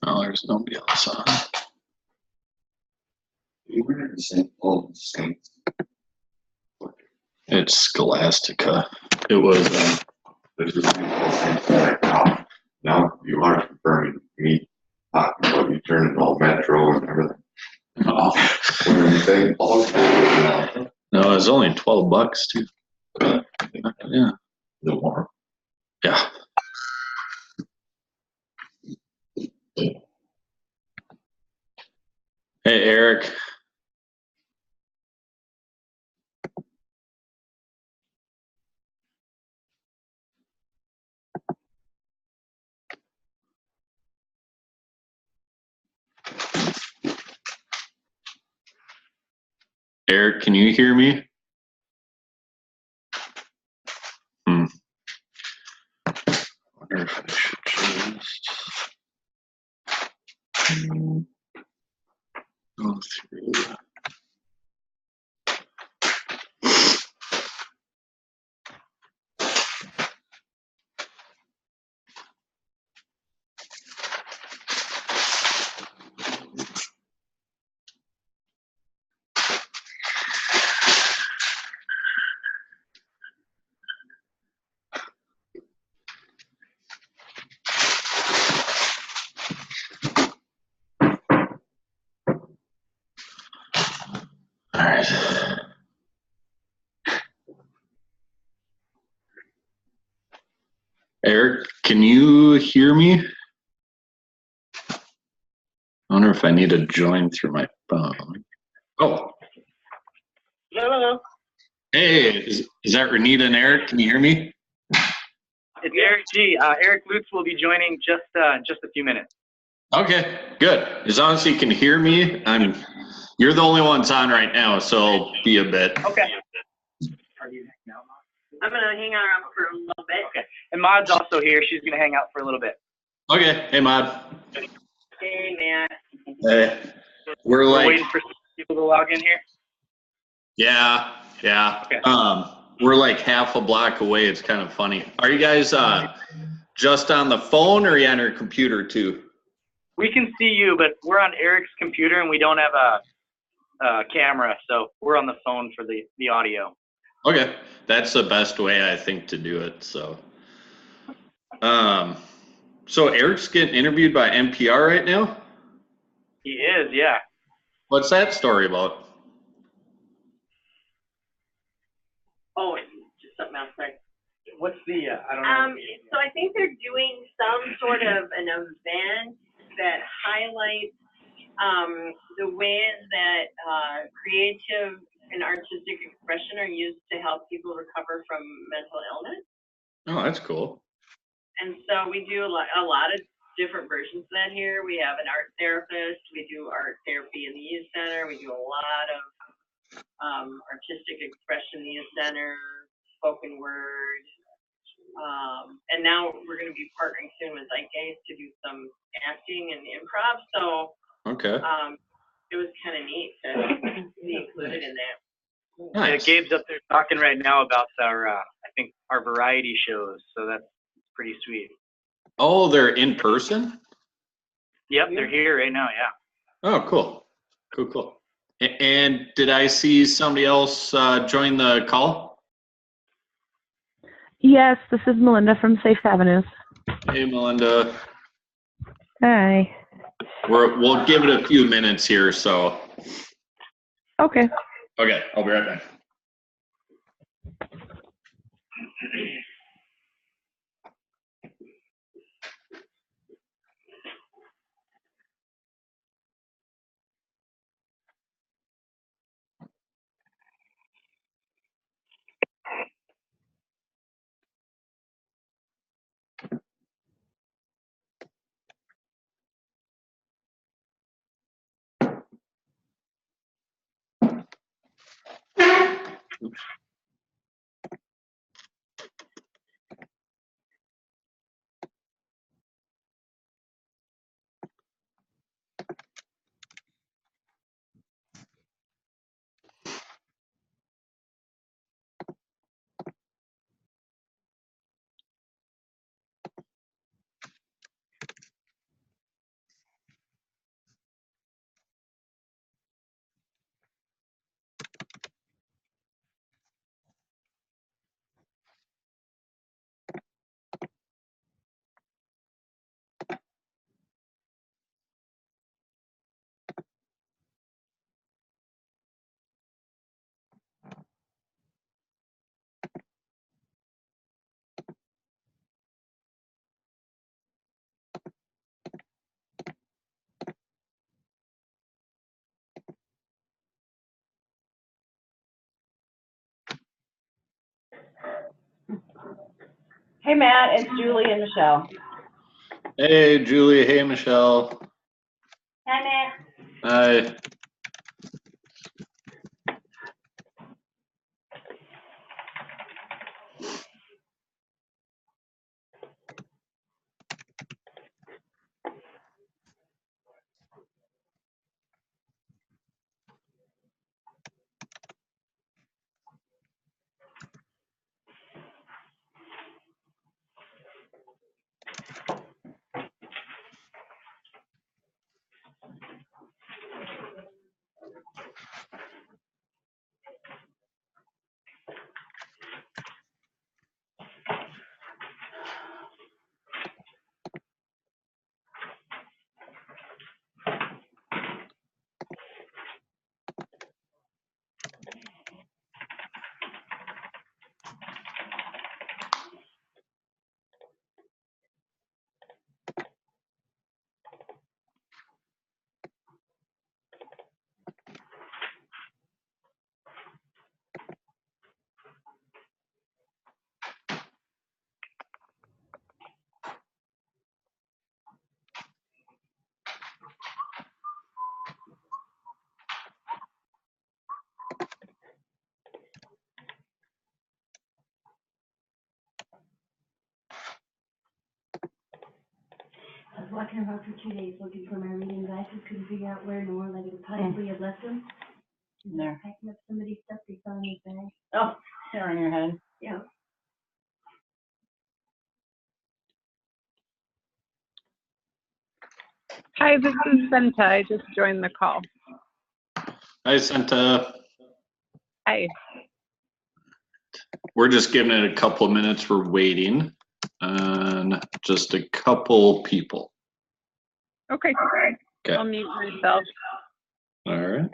Oh, there's nobody else on. It's Scholastica. It was. Now you are confirming me talking about you turning all Metro and everything. Oh. No, it was only $12 too. Yeah. The more. Yeah. Hey, Eric. Eric, can you hear me? I wonder if I should just go through. All right. Eric, can you hear me? I wonder if I need to join through my phone. Oh. Hello. Hey, is that Renita and Eric? Can you hear me? It's Eric G. Eric Lutz will be joining just a few minutes. Okay, good. As long as you can hear me, you're the only ones on right now, so be a bit. Okay. I'm gonna hang around for a little bit. Okay. And Maud's also here. She's gonna hang out for a little bit. Okay. Hey, Maud. Hey, Matt. Hey. We're waiting for people to log in here. Yeah. Okay. We're like half a block away. It's kind of funny. Are you guys just on the phone, or are you on your computer too? We can see you, but we're on Eric's computer and we don't have a camera, so we're on the phone for the audio. Okay, that's the best way I think to do it. So Eric's getting interviewed by NPR right now? He is, yeah. What's that story about? Oh, just something else, sorry. What's the, I don't know. So I think they're doing some sort of an event that highlights the ways that creative and artistic expression are used to help people recover from mental illness. Oh, that's cool. And so we do a lot of different versions of that here. We have an art therapist. We do art therapy in the youth center. We do a lot of artistic expression in the youth center, spoken word. And now we're going to be partnering soon with Zeitgeist to do some acting and improv. So okay. It was kind of neat to be included in that. Nice. Yeah, Gabe's up there talking right now about I think our variety shows. So that's pretty sweet. Oh, they're in person? Yep, they're here right now. Yeah. Oh, cool. Cool. And did I see somebody else join the call? Yes, this is Melinda from Safe Avenues. Hey, Melinda. Hi. We'll give it a few minutes here, so. Okay. Okay, I'll be right back. Oops. Hey, Matt, it's Julie and Michelle. Hey, Julie. Hey, Michelle. Hi, Matt. Hi. I was walking around for 2 days looking for my reading glasses, couldn't figure out where nor I could possibly have left them. And There. packing up somebody's stuff they found in his bag. Oh, they're on your head. Yeah. Hi, this is Senta. I just joined the call. Hi, Santa. Hi. We're just giving it a couple of minutes. We're waiting on just a couple people. Okay. Okay. I'll mute myself. All right.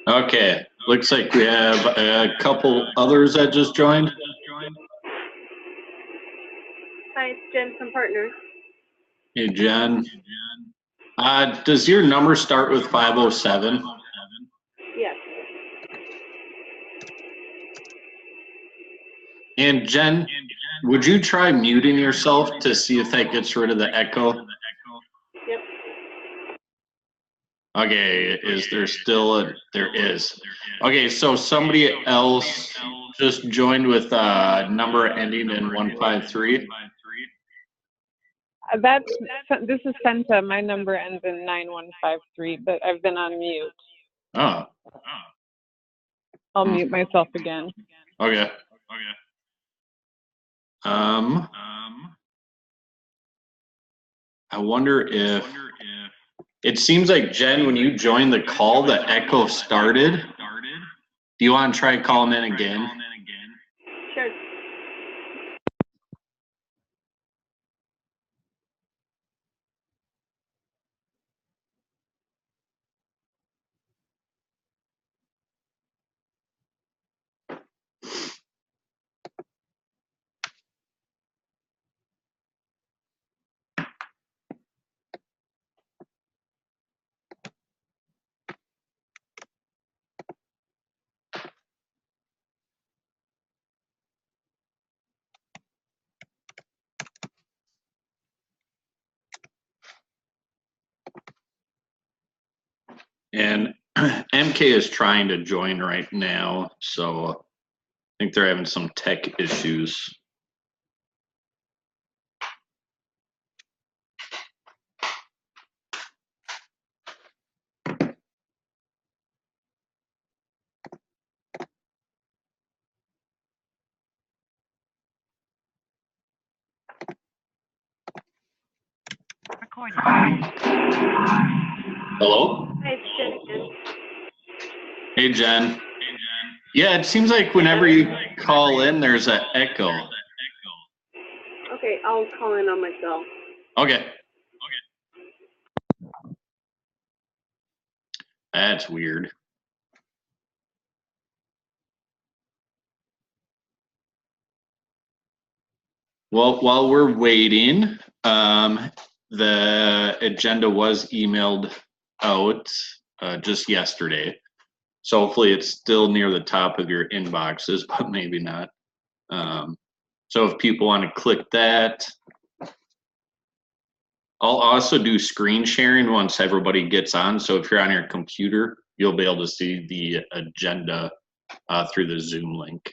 Okay. Looks like we have a couple others that just joined. Hi, it's Jen from Partners. Hey, Jen. Does your number start with 507? Yes. And Jen, would you try muting yourself to see if that gets rid of the echo? Yep. Okay, is there still there is. Okay, so somebody else just joined with number ending in 153. This is Senta. My number ends in 9153, but I've been on mute. Oh, I'll mute myself again. okay. I wonder if it seems like Jen, when you joined the call, the echo started. Do you want to try calling in again? Sure. And MK is trying to join right now, so I think they're having some tech issues. Hello? Hi, it's Jen. Hey, Jen. Yeah, it seems like whenever you call in, there's an echo. Okay, I'll call in on myself. Okay. That's weird. Well, while we're waiting, the agenda was emailed out just yesterday. So hopefully it's still near the top of your inboxes, but maybe not. So if people want to click that, I'll also do screen sharing once everybody gets on. So if you're on your computer, you'll be able to see the agenda through the Zoom link.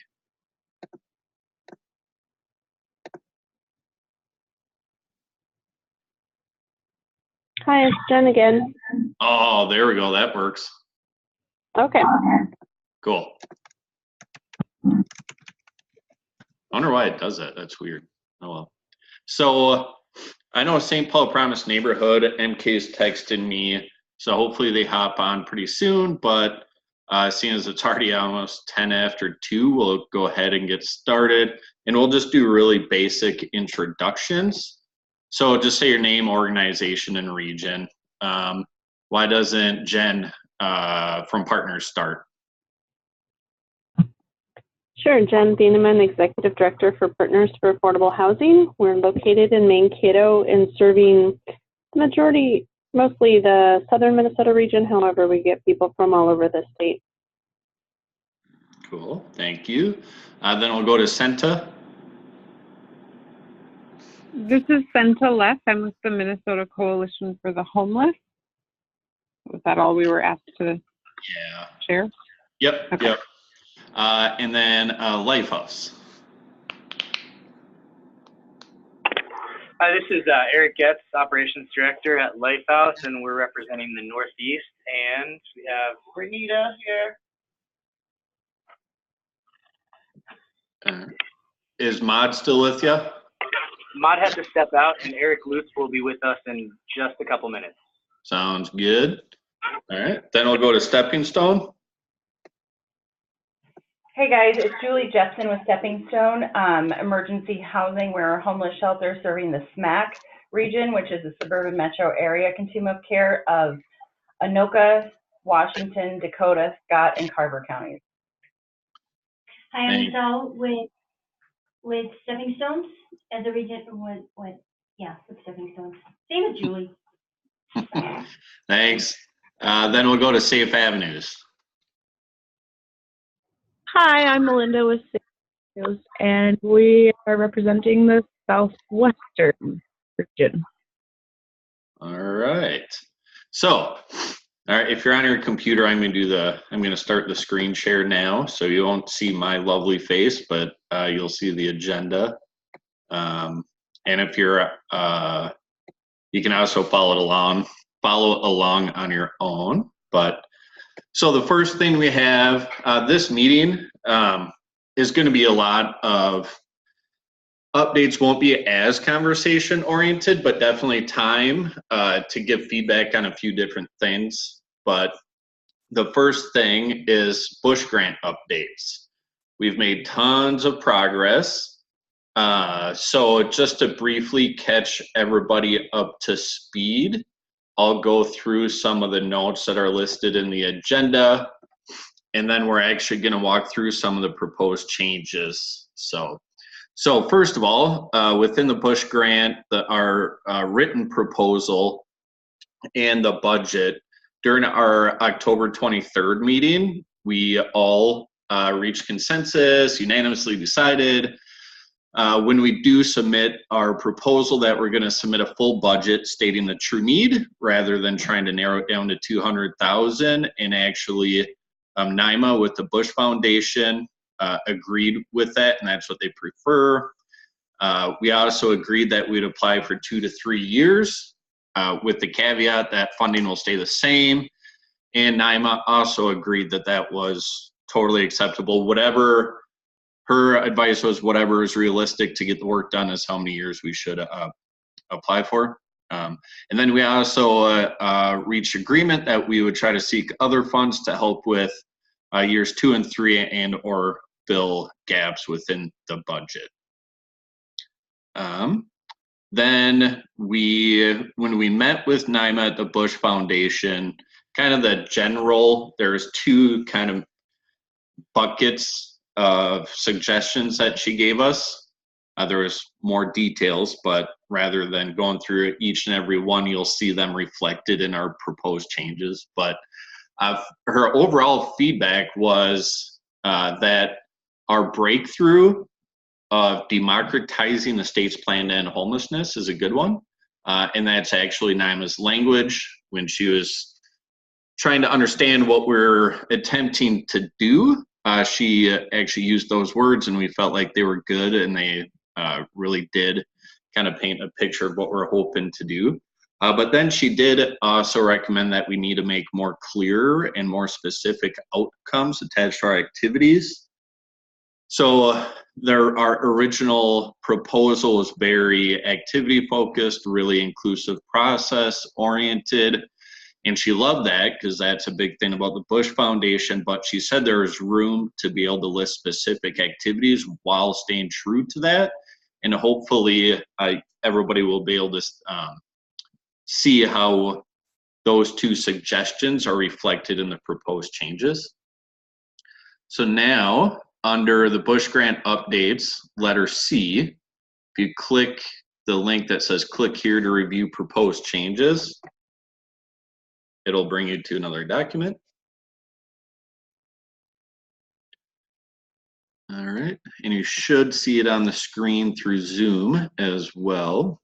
Hi, it's Jen again. Oh, there we go. That works. Okay. Cool. I wonder why it does that. That's weird. Oh well. So I know St. Paul Promise Neighborhood, MK's texted me, so hopefully they hop on pretty soon, but seeing as it's already almost 10 after 2, we'll go ahead and get started, and we'll just do really basic introductions. So just say your name, organization, and region. Why doesn't Jen from Partners start? Sure, Jen Bieneman, Executive Director for Partners for Affordable Housing. We're located in Mankato and serving the majority, mostly the southern Minnesota region. However, we get people from all over the state. Cool, thank you. Then we'll go to Senta. This is Senta Leff. I'm with the Minnesota Coalition for the Homeless. Was that all we were asked to share? Yep, Okay. yep. And then Lifehouse. Hi, this is Eric Getz, Operations Director at Lifehouse, and we're representing the Northeast. And we have Renita here. Is Mod still with you? Mod had to step out, and Eric Lutz will be with us in just a couple minutes. Sounds good. All right, then we'll go to Stepping Stone. Hey guys, it's Julie Jepson with Stepping Stone Emergency Housing. We're a homeless shelter serving the SMAC region, which is the suburban metro area continuum of care of Anoka, Washington, Dakota, Scott, and Carver counties. Hi, I'm Michelle with Stepping Stones as a region with Stepping Stones. Same as Julie. Thanks. Then we'll go to Safe Avenues. Hi, I'm Melinda with Sales, and we are representing the Southwestern region. All right. So All right, if you're on your computer, I'm gonna start the screen share now, so you won't see my lovely face, but you'll see the agenda. And if you're, you can also follow along on your own. But so the first thing we have, this meeting is going to be a lot of updates. Won't be as conversation oriented, but definitely time to give feedback on a few different things. But the first thing is Bush Grant updates. We've made tons of progress. So just to briefly catch everybody up to speed, I'll go through some of the notes that are listed in the agenda, and then we're actually going to walk through some of the proposed changes. So first of all, within the Bush Grant, our written proposal and the budget, during our October 23rd meeting, we all reached consensus, unanimously decided when we do submit our proposal that we're going to submit a full budget stating the true need rather than trying to narrow it down to 200,000. And actually NYMA with the Bush Foundation agreed with that, and that's what they prefer. We also agreed that we'd apply for 2 to 3 years with the caveat that funding will stay the same. And NYMA also agreed that that was totally acceptable. Whatever her advice was, whatever is realistic to get the work done is how many years we should apply for. And then we also reached agreement that we would try to seek other funds to help with years 2 and 3 and or fill gaps within the budget. Then when we met with NYMA at the Bush Foundation, kind of the general, there's 2 kind of buckets of suggestions that she gave us. There was more details, but rather than going through each and every one, you'll see them reflected in our proposed changes. But her overall feedback was that our breakthrough of democratizing the state's plan to end homelessness is a good one. And that's actually NYMA's language when she was trying to understand what we're attempting to do. She actually used those words, and we felt like they were good, and they really did kind of paint a picture of what we're hoping to do. But then she did also recommend that we need to make more clear and more specific outcomes attached to our activities. So our original proposal was very activity focused, really inclusive process oriented. And she loved that because that's a big thing about the Bush Foundation, but she said there was room to be able to list specific activities while staying true to that. And hopefully everybody will be able to see how those 2 suggestions are reflected in the proposed changes. So now under the Bush Grant updates, letter C, if you click the link that says click here to review proposed changes, it'll bring you to another document. All right, and you should see it on the screen through Zoom as well.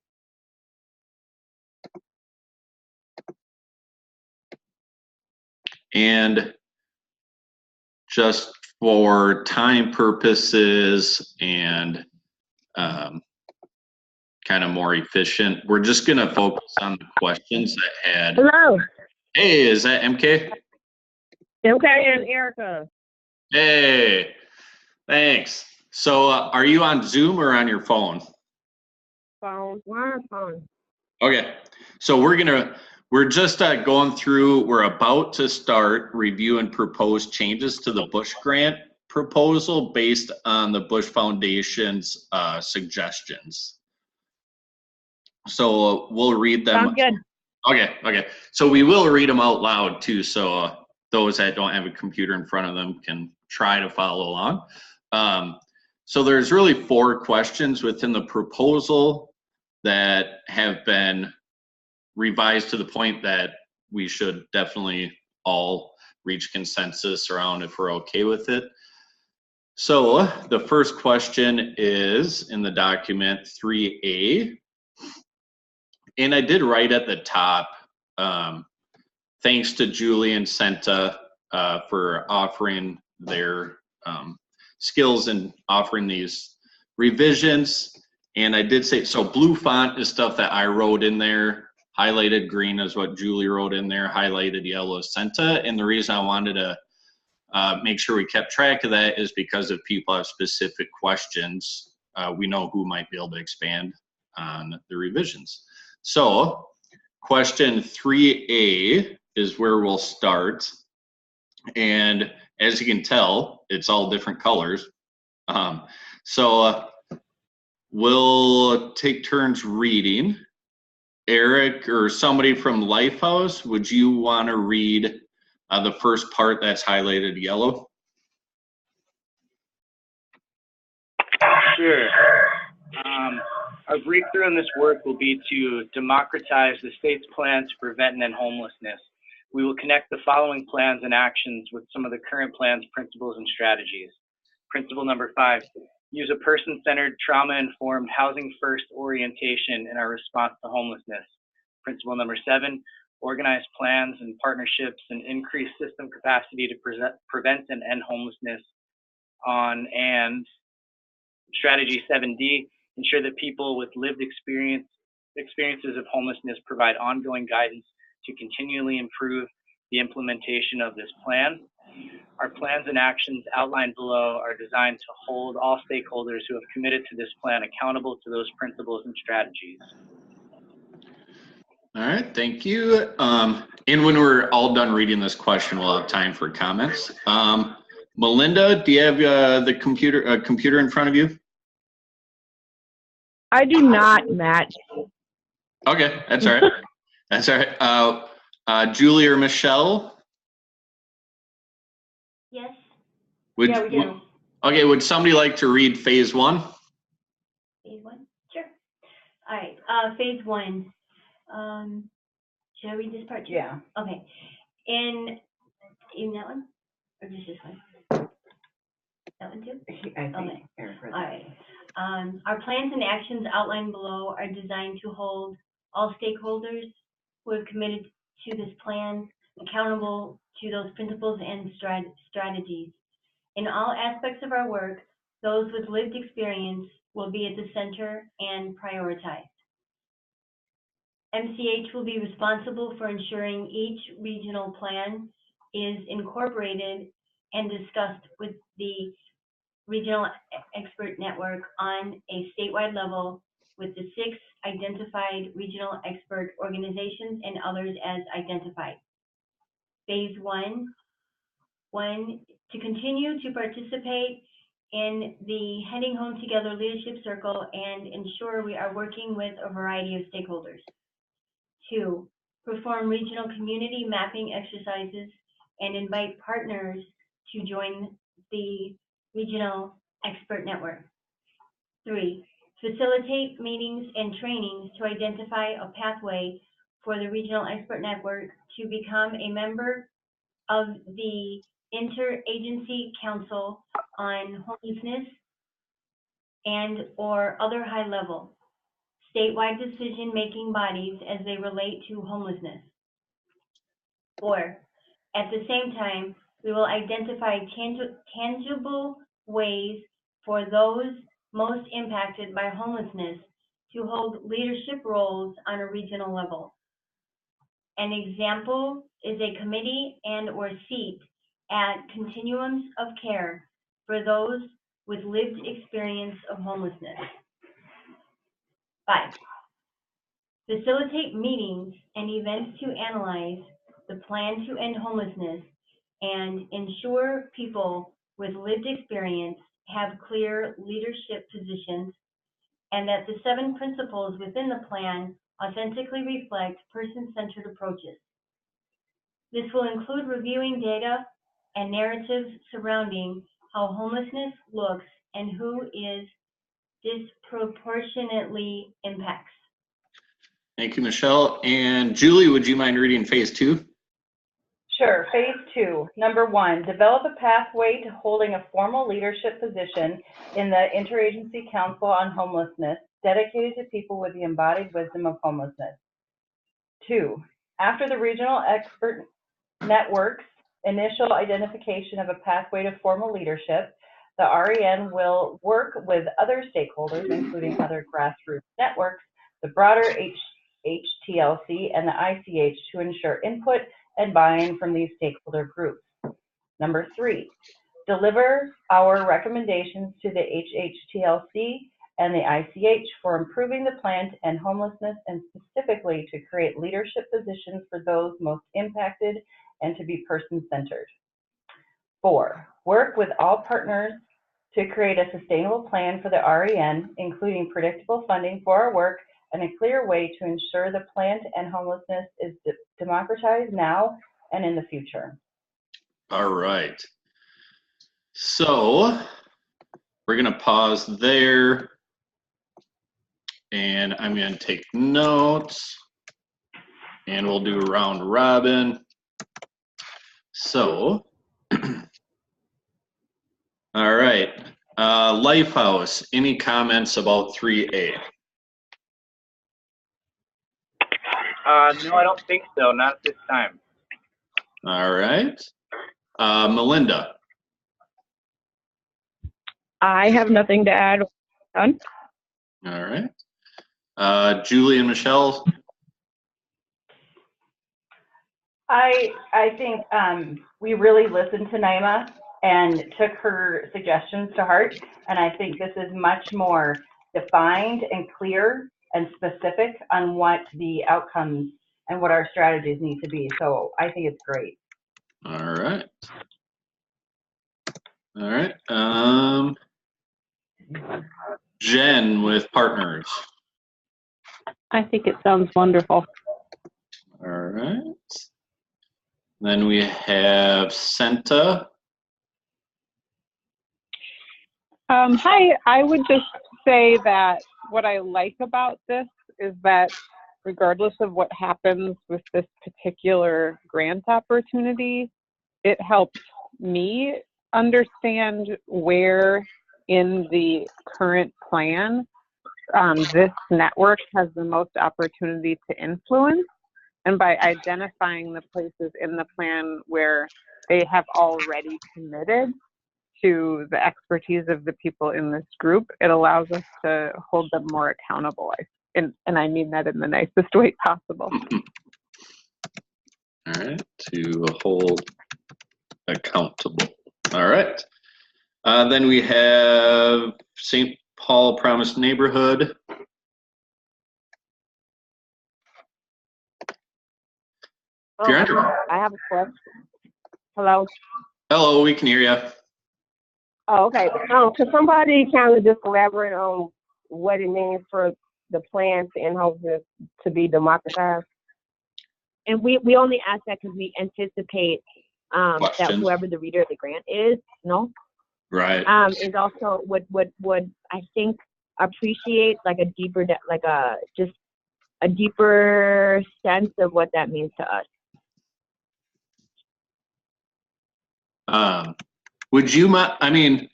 And just for time purposes and kind of more efficient, we're just gonna focus on the questions that had. Hello. Hey, is that MK? MK and Erica. Hey, thanks. So are you on Zoom or on your phone? Phone. Why phone? Okay, so we're just going through, we're about to start review and propose changes to the Bush Grant proposal based on the Bush Foundation's suggestions. So we'll read them. Sounds good. Okay. So we will read them out loud too, so those that don't have a computer in front of them can try to follow along. So there's really 4 questions within the proposal that have been revised to the point that we should definitely all reach consensus around if we're okay with it. So the first question is in the document 3A. And I did write at the top thanks to Julie and Senta for offering their skills and offering these revisions. And I did say, so blue font is stuff that I wrote in there. Highlighted green is what Julie wrote in there. Highlighted yellow is Senta. And the reason I wanted to make sure we kept track of that is because if people have specific questions, we know who might be able to expand on the revisions. So question 3A is where we'll start. And as you can tell, it's all different colors. We'll take turns reading. Eric or somebody from Lifehouse, would you want to read the first part that's highlighted yellow? Sure. Our breakthrough in this work will be to democratize the state's plan to prevent and end homelessness. We will connect the following plans and actions with some of the current plans, principles, and strategies. Principle number 5, use a person-centered, trauma-informed, housing-first orientation in our response to homelessness. Principle number 7, organize plans and partnerships and increase system capacity to prevent and end homelessness. And strategy 7D, ensure that people with lived experiences of homelessness provide ongoing guidance to continually improve the implementation of this plan. Our plans and actions outlined below are designed to hold all stakeholders who have committed to this plan accountable to those principles and strategies. All right, thank you. And when we're all done reading this question, we'll have time for comments. Melinda, do you have the computer in front of you? I do not, Matt. Okay, that's all right. That's all right. Julie or Michelle? Yes. Yeah, we do. Okay, would somebody like to read phase 1? Phase 1? Sure. All right, phase 1. Should I read this part too? Yeah. Okay. In that one? Or just this one? That one too? I think Okay. Eric read All that. right. Our plans and actions outlined below are designed to hold all stakeholders who have committed to this plan accountable to those principles and strategies. In all aspects of our work, those with lived experience will be at the center and prioritized. MCH will be responsible for ensuring each regional plan is incorporated and discussed with the regional expert network on a statewide level with the 6 identified regional expert organizations and others as identified. Phase 1, to continue to participate in the Heading Home Together Leadership Circle and ensure we are working with a variety of stakeholders. 2, perform regional community mapping exercises and invite partners to join the regional expert network. 3, facilitate meetings and trainings to identify a pathway for the regional expert network to become a member of the Interagency Council on Homelessness and or other high-level statewide decision-making bodies as they relate to homelessness. 4, at the same time, we will identify tangible ways for those most impacted by homelessness to hold leadership roles on a regional level. An example is a committee and or seat at continuums of care for those with lived experience of homelessness. 5, facilitate meetings and events to analyze the plan to end homelessness and ensure people with lived experience have clear leadership positions and that the 7 principles within the plan authentically reflect person-centered approaches. This will include reviewing data and narratives surrounding how homelessness looks and who is disproportionately impacts. Thank you, Michelle. And Julie, would you mind reading phase 2? Sure. Phase 2, number 1, develop a pathway to holding a formal leadership position in the Interagency Council on Homelessness dedicated to people with the embodied wisdom of homelessness. 2, after the regional expert network's initial identification of a pathway to formal leadership, the REN will work with other stakeholders, including other grassroots networks, the broader HTLC, and the ICH to ensure input and buy-in from these stakeholder groups. Number 3, deliver our recommendations to the HTLC and the ICH for improving the plan to end homelessness and specifically to create leadership positions for those most impacted and to be person-centered. 4, work with all partners to create a sustainable plan for the REN, including predictable funding for our work and a clear way to ensure the plan to end homelessness is democratized now and in the future. All right. So we're going to pause there. And I'm going to take notes. And we'll do a round robin. So, all right. Lifehouse, any comments about 3A? No, I don't think so. Not at this time. All right. Melinda. I have nothing to add. Done. All right. Julie and Michelle. I think we really listened to Naima and took her suggestions to heart, and I think this is much more defined and clear and specific on what the outcomes and what our strategies need to be. So I think it's great. All right. All right. Jen with Partners. I think it sounds wonderful. All right. Then we have Senta. Hi, I would just say that what I like about this is that regardless of what happens with this particular grant opportunity, it helps me understand where in the current plan this network has the most opportunity to influence. And by identifying the places in the plan where they have already committed to the expertise of the people in this group, it allows us to hold them more accountable. And I mean that in the nicest way possible. All right, to hold accountable. All right. Then we have St. Paul Promise Neighborhood. I have a question. Hello? Hello, we can hear you. Oh, okay. Could somebody kind of just elaborate on what it means for the plan to end homelessness to be democratized? And we only ask that because we anticipate that whoever the reader of the grant is, right, is also would I think appreciate like a deeper just a deeper sense of what that means to us. Would you, I mean,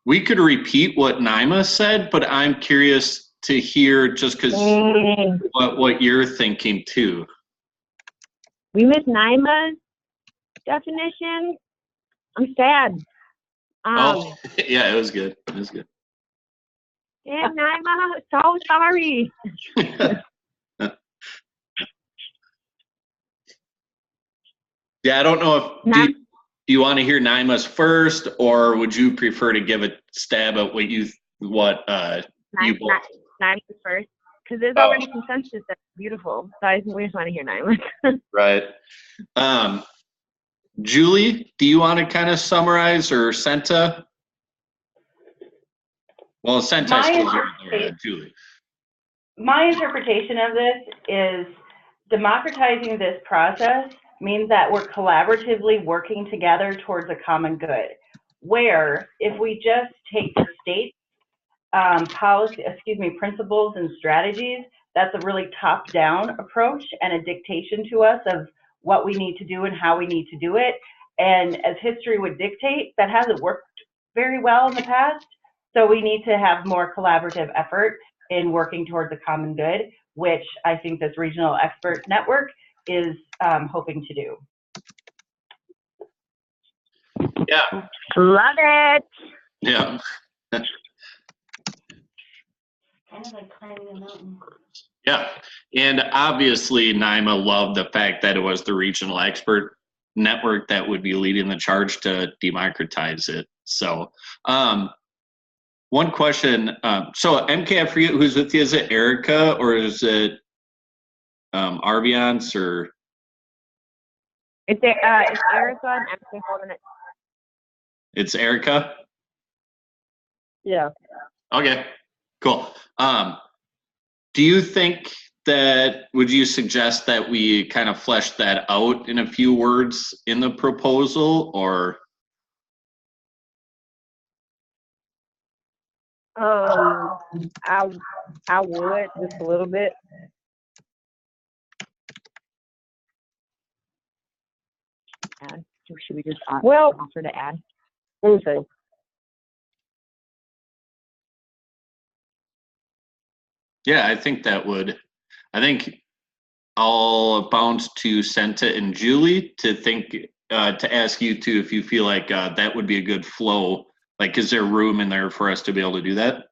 we could repeat what Naima said, but I'm curious to hear just because what you're thinking too. We missed Naima's definition. I'm sad. Oh, yeah, it was good. It was good. Yeah, Naima, so sorry. Yeah, I don't know if do you want to hear Naima's first, or would you prefer to give a stab at what you both? Naima's first, because there's already consensus that's beautiful. So I think we just want to hear Naima. Right. Julie, do you want to kind of summarize, or Senta? Well, Senta still here. Julie. My interpretation of this is democratizing this process means that we're collaboratively working together towards a common good. Where if we just take the state's principles and strategies, that's a really top-down approach and a dictation to us of what we need to do and how we need to do it. And as history would dictate, that hasn't worked very well in the past. So we need to have more collaborative effort in working towards a common good, which I think this regional expert network is hoping to do. Yeah, Love it. yeah. Kind of like climbing a mountain. Yeah, and obviously NYMA loved the fact that it was the regional expert network that would be leading the charge to democratize it. So, one question. So MK, I forget who's with you. Is it Erica or is it Arviance or? It's Erica and MK holding it. It's Erica? Yeah. Okay, cool. Do you think that, would you suggest that we kind of flesh that out in a few words in the proposal, or? I would just a little bit. Add. So should we just Well, offer to add? let me see. Yeah, I think that would. I think I'll bounce to Senta and Julie to think, to ask you two if you feel like that would be a good flow. Like, is there room in there for us to be able to do that?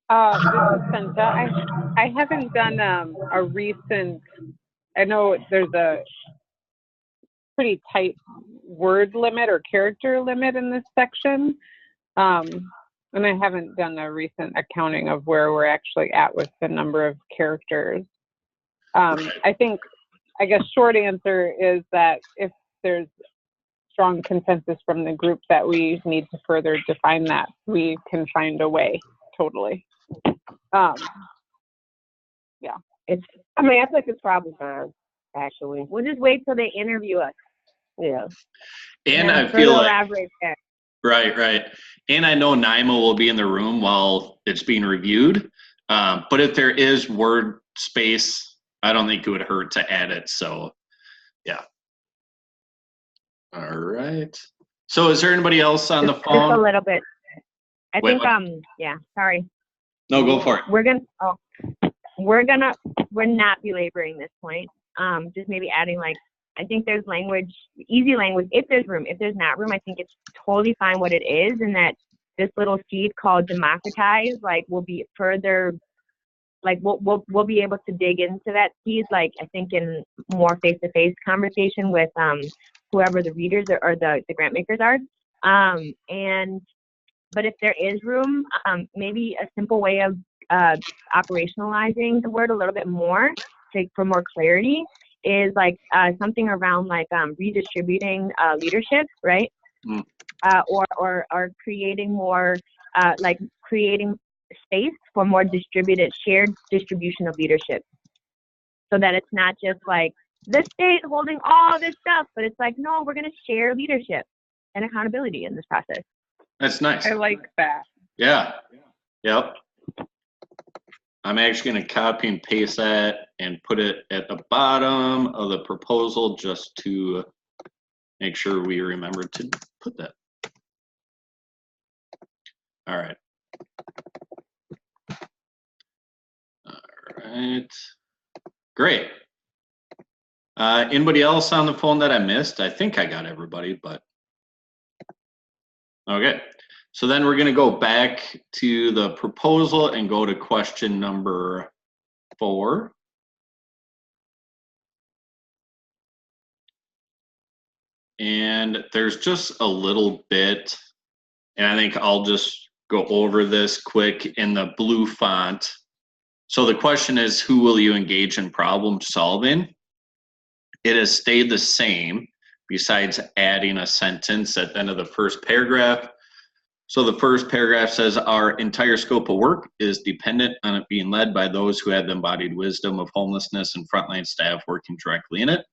This is Senta. I haven't done a recent, I know there's a pretty tight word limit or character limit in this section. And I haven't done a recent accounting of where we're actually at with the number of characters. I think, I guess short answer is that if there's strong consensus from the group that we need to further define that, we can find a way, totally. Yeah. I mean, I think it's probably fine, actually. We'll just wait till they interview us. Yeah. And I further feel like, elaborate there. right. And I know NYMA will be in the room while it's being reviewed. But if there is word space, I don't think it would hurt to add it. So, yeah. All right. So is there anybody else on the Just a phone? little bit. I Wait, think, what? yeah, sorry. No, go for it. We're not belaboring this point. Just maybe adding like, I think there's language, easy language, if there's room. If there's not room, I think it's totally fine what it is, and that this little seed called democratize, like, will be further, like, we'll be able to dig into that seed, like, I think in more face-to-face conversation with whoever the readers or the grant makers are. But if there is room, maybe a simple way of operationalizing the word a little bit more for more clarity is like something around like redistributing leadership, right? Or creating more, like creating space for more shared distribution of leadership, so that it's not just like the state holding all this stuff, but it's like, no, we're going to share leadership and accountability in this process. That's nice. I like that. Yeah. Yep. I'm actually going to copy and paste that and put it at the bottom of the proposal just to make sure we remember to put that. All right. All right. Great. Anybody else on the phone that I missed? I think I got everybody, but okay. So then we're going to go back to the proposal and go to question number 4. And there's just a little bit, and I think I'll just go over this quick in the blue font. So the question is, who will you engage in problem solving? It has stayed the same besides adding a sentence at the end of the first paragraph. So the first paragraph says, our entire scope of work is dependent on it being led by those who have the embodied wisdom of homelessness and frontline staff working directly in it.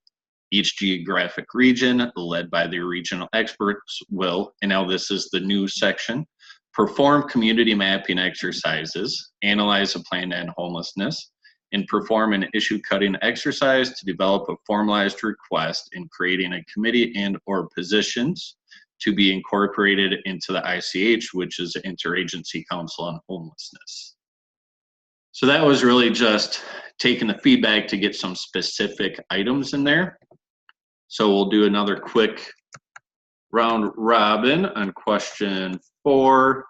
Each geographic region, led by the regional experts, will, and now this is the new section, perform community mapping exercises, analyze a plan to end homelessness, and perform an issue-cutting exercise to develop a formalized request in creating a committee and/or positions to be incorporated into the ICH, which is the Interagency Council on Homelessness. So that was really just taking the feedback to get some specific items in there. So we'll do another quick round robin on question 4.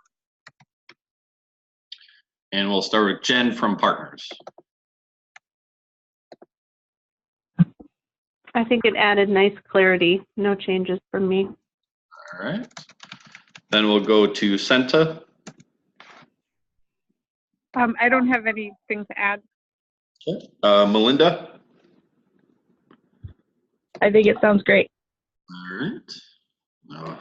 And we'll start with Jen from Partners. I think it added nice clarity. No changes for me. All right. Then we'll go to Senta. I don't have anything to add. Okay. Melinda. I think it sounds great. All right.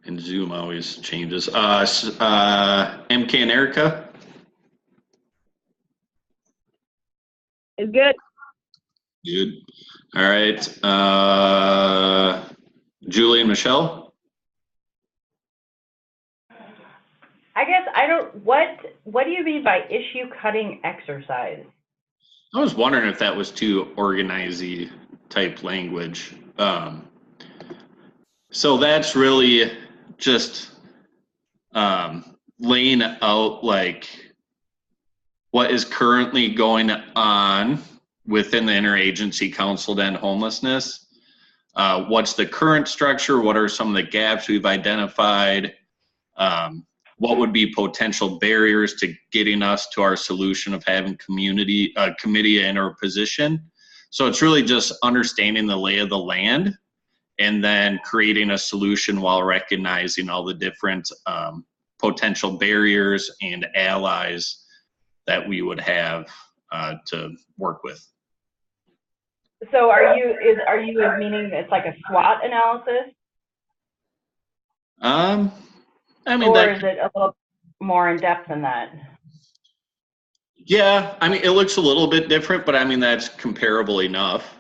And Zoom always changes. MK and Erica. It's good. Good. All right. Julie and Michelle. I guess I don't, what do you mean by issue cutting exercise? I was wondering if that was too organizing type language. So that's really just laying out like what is currently going on within the Interagency Council to End Homelessness. What's the current structure? What are some of the gaps we've identified? What would be potential barriers to getting us to our solution of having committee in our position? So it's really just understanding the lay of the land and then creating a solution while recognizing all the different potential barriers and allies that we would have to work with. So are you meaning it's like a SWOT analysis? I mean, or is it a little more in depth than that? Yeah, I mean, it looks a little bit different, but I mean, that's comparable enough.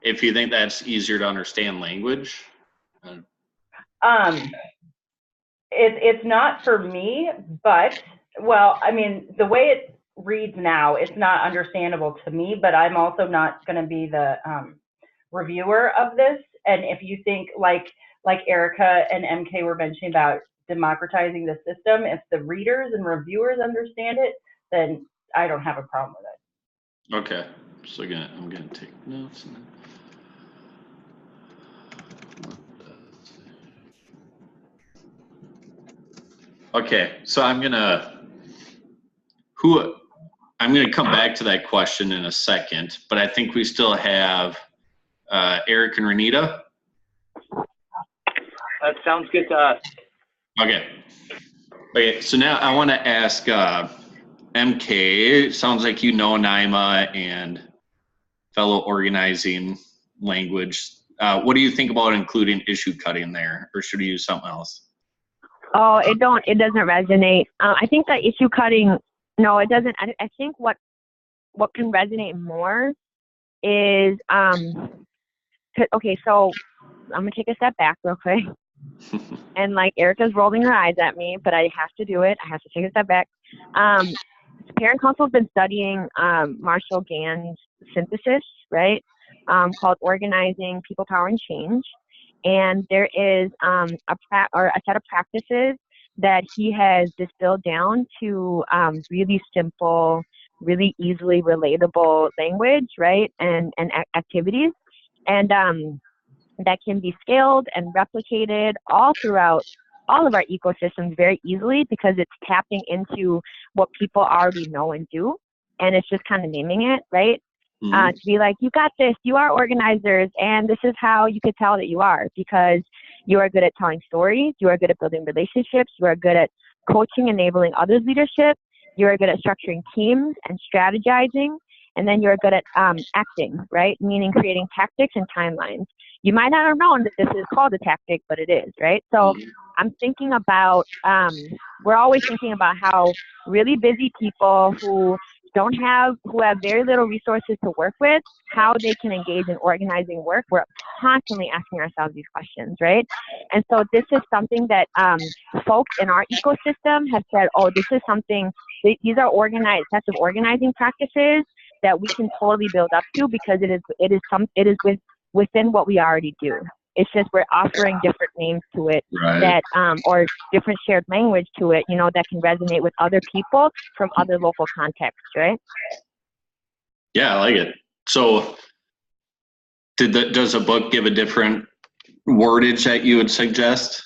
If you think that's easier to understand language. It's not for me, but, well, I mean, the way it reads now, it's not understandable to me, but I'm also not going to be the reviewer of this. And if you think like Erica and MK were mentioning about democratizing the system, if the readers and reviewers understand it, then I don't have a problem with it. Okay, so I'm gonna take notes. And okay, so I'm gonna come back to that question in a second, but I think we still have Eric and Renita. That sounds good to us. Okay, so now I want to ask MK. It sounds like you know NYMA and fellow organizing language. What do you think about including issue cutting there, or should we use something else? Oh, it doesn't resonate. I think that issue cutting, no, it doesn't. I think what can resonate more is, okay, so I'm gonna take a step back real quick. And like Erica's rolling her eyes at me, but I have to do it. I have to take a step back. Parent Council has been studying Marshall Gann's synthesis, right? Called Organizing People, Power, and Change. And there is a set of practices that he has distilled down to really simple, really easily relatable language, right? And activities. And that can be scaled and replicated all throughout all of our ecosystems very easily, because it's tapping into what people already know and do. And it's just kind of naming it, right? To be like, you got this, you are organizers, and this is how you could tell that you are, because you are good at telling stories, you are good at building relationships, you are good at coaching, enabling others' leadership, you are good at structuring teams and strategizing, and then you're good at acting, right? Meaning creating tactics and timelines. You might not have known that this is called a tactic, but it is, right? So I'm thinking about, we're always thinking about how really busy people who have very little resources to work with, how they can engage in organizing work. We're constantly asking ourselves these questions, right? And so this is something that folks in our ecosystem have said, oh, this is something, these are organized sets of organizing practices that we can totally build up to, because it is within what we already do. It's just we're offering different names to it, right, that or different shared language to it, that can resonate with other people from other local contexts, right? Yeah, I like it. So Does a book give a different wordage that you would suggest?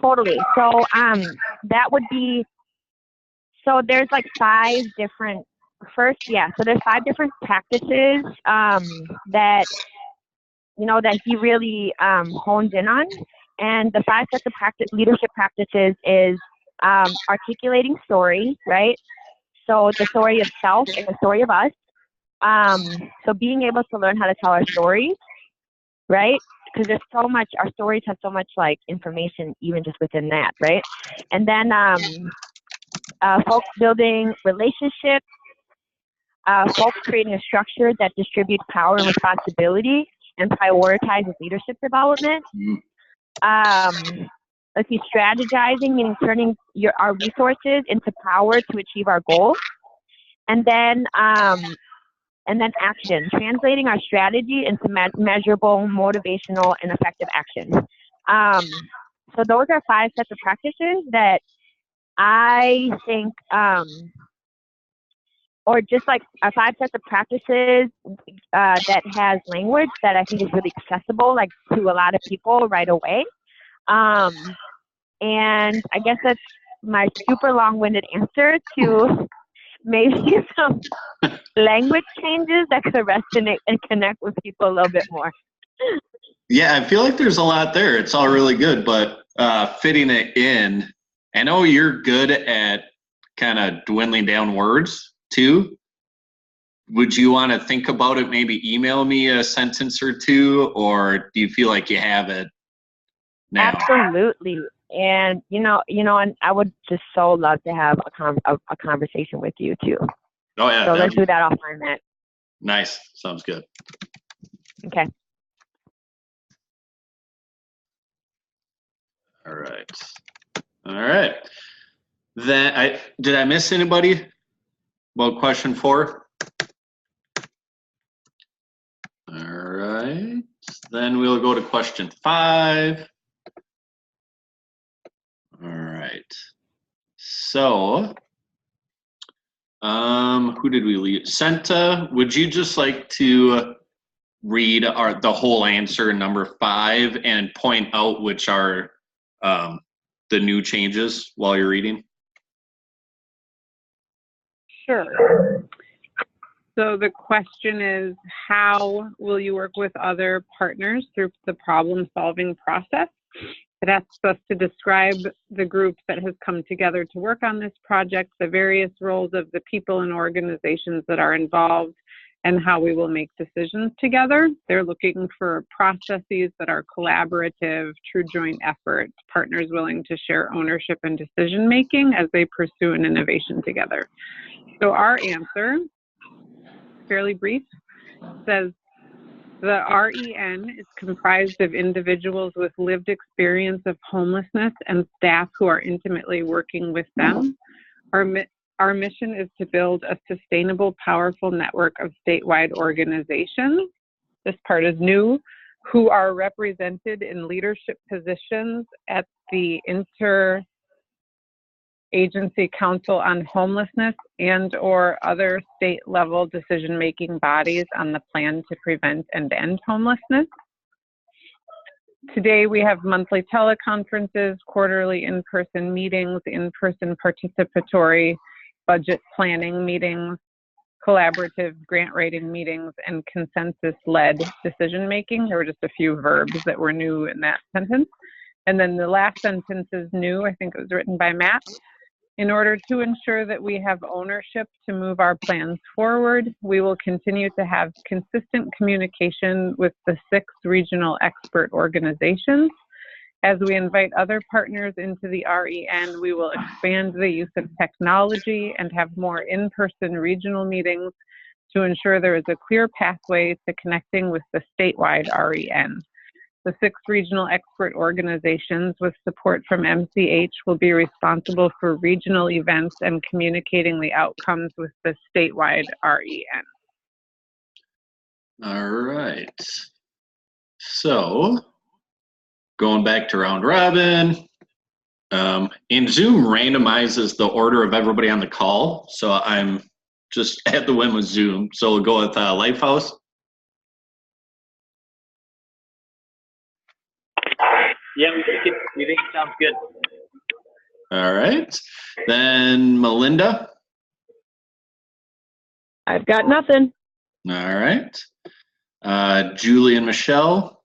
Totally. So that would be, so there's like 5 different, so there's 5 different practices that, you know, that he really honed in on. And the 5 sets of leadership practices is articulating story, right? So the story of self and the story of us. So being able to learn how to tell our stories, right? Because there's so much, our stories have so much like information even just within that, right? And then folks building relationships, folks creating a structure that distributes power and responsibility and prioritizes leadership development. Let's see, strategizing, meaning turning our resources into power to achieve our goals. And then action, translating our strategy into measurable, motivational, and effective action. So those are 5 sets of practices that I think, or just like 5 sets of practices that has language that I think is really accessible, like to a lot of people right away. And I guess that's my super long-winded answer to maybe some language changes that could resonate and connect with people a little bit more. Yeah, I feel like there's a lot there. It's all really good, but fitting it in, I know you're good at kind of dwindling down words too. Would you want to think about it, maybe email me a sentence or 2, or do you feel like you have it now? Absolutely. And and I would just so love to have a conversation with you too. Oh yeah. So let's do that offline, Matt. Nice. Sounds good. Okay. All right. Then did I miss anybody? Well, question 4. All right. Then we'll go to question 5. All right. So, who did we leave? Senta, would you just like to read the whole answer, number 5, and point out which are the new changes while you're reading? Sure. So the question is, how will you work with other partners through the problem-solving process? It asks us to describe the group that has come together to work on this project, the various roles of the people and organizations that are involved, and how we will make decisions together. They're looking for processes that are collaborative, true joint effort, partners willing to share ownership and decision-making as they pursue an innovation together. So our answer, fairly brief, says the REN is comprised of individuals with lived experience of homelessness and staff who are intimately working with them. Our mission is to build a sustainable, powerful network of statewide organizations. This part is new, who are represented in leadership positions at the Interagency Council on Homelessness and/or other state-level decision-making bodies on the plan to prevent and end homelessness. Today, we have monthly teleconferences, quarterly in-person meetings, in-person participatory budget planning meetings, collaborative grant writing meetings, and consensus-led decision-making. There were just a few verbs that were new in that sentence. And then the last sentence is new. I think it was written by Matt. In order to ensure that we have ownership to move our plans forward, we will continue to have consistent communication with the 6 regional expert organizations. As we invite other partners into the REN, we will expand the use of technology and have more in-person regional meetings to ensure there is a clear pathway to connecting with the statewide REN. The 6 regional expert organizations with support from MCH will be responsible for regional events and communicating the outcomes with the statewide REN. All right. So, going back to round robin, and Zoom randomizes the order of everybody on the call. So I'm just at the whim with Zoom. So we'll go with Lifehouse. Yeah, we think it sounds good. All right. Then Melinda. I've got nothing. All right. Julie and Michelle.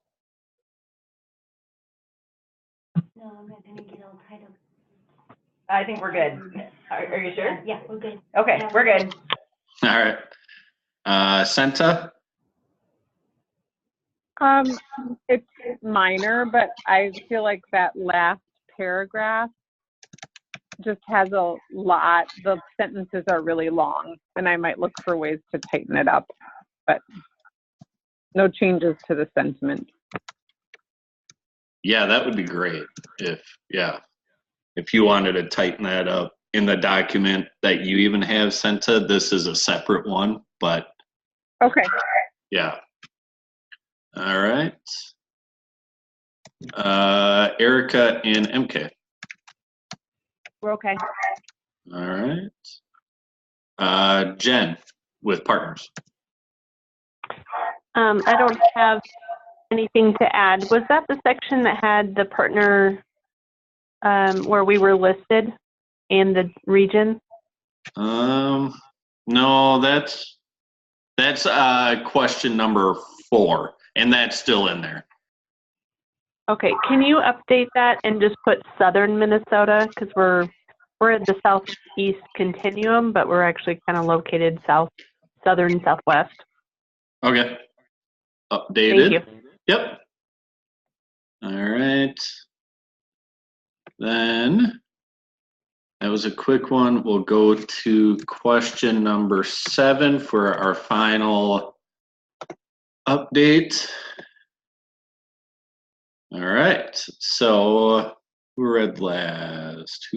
No, I'm not gonna get all tied up. I think we're good. Are you sure? Yeah, we're good. Okay, Yeah, we're good. All right. Senta. It's minor, but I feel like that last paragraph just has a lot. The sentences are really long, and I might look for ways to tighten it up, but no changes to the sentiment. Yeah, that would be great if you wanted to tighten that up in the document that you even have, Senta. This is a separate one, but Okay. yeah. All right. Erica and MK. We're okay. All right. Jen with partners. I don't have anything to add. Was that the section that had the partner where we were listed and the region? No, that's question number 4, and that's still in there. Okay, can you update that and just put southern Minnesota, because we're at the southeast continuum, but we're actually kind of located southern southwest. Okay. Updated. Thank you. Yep. All right. Then that was a quick one. We'll go to question number 7 for our final update. All right. So who read last?